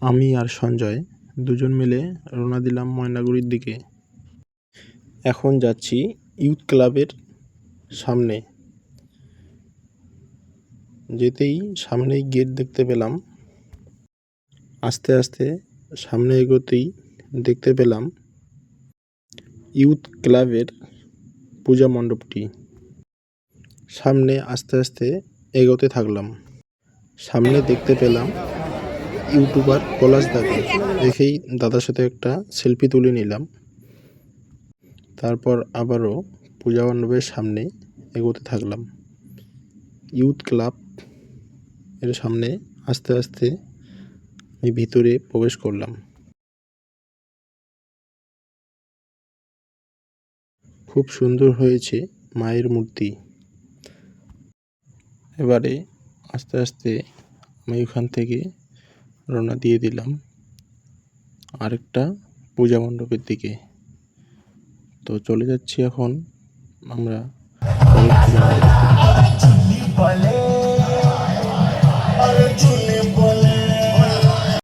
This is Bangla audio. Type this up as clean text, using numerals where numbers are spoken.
আমি আর সঞ্জয় দুজন মিলে রওনা দিলাম ময়নাগুড়ির দিকে। এখন যাচ্ছি ইউথ ক্লাবের সামনে। যেতেই সামনেই গেট দেখতে পেলাম। আস্তে আস্তে সামনে এগোতেই দেখতে পেলাম ইউথ ক্লাবের পূজা মণ্ডপটি। সামনে আস্তে আস্তে এগোতে থাকলাম। সামনে দেখতে পেলাম ইউটিউবার পলাশ দাকে। দেখেই দাদার সাথে একটা সেলফি তুলে নিলাম। তারপর আবারও পূজা মণ্ডপের সামনে এগোতে থাকলাম। ইউথ ক্লাব এর সামনে আস্তে আস্তে আমি ভিতরে প্রবেশ করলাম। খুব সুন্দর হয়েছে মায়ের মূর্তি। এবারে আস্তে আস্তে আমি ওখান থেকে রওনা দিয়ে দিলাম আরেকটা পূজা মণ্ডপের দিকে। তো চলে যাচ্ছি এখন আমরা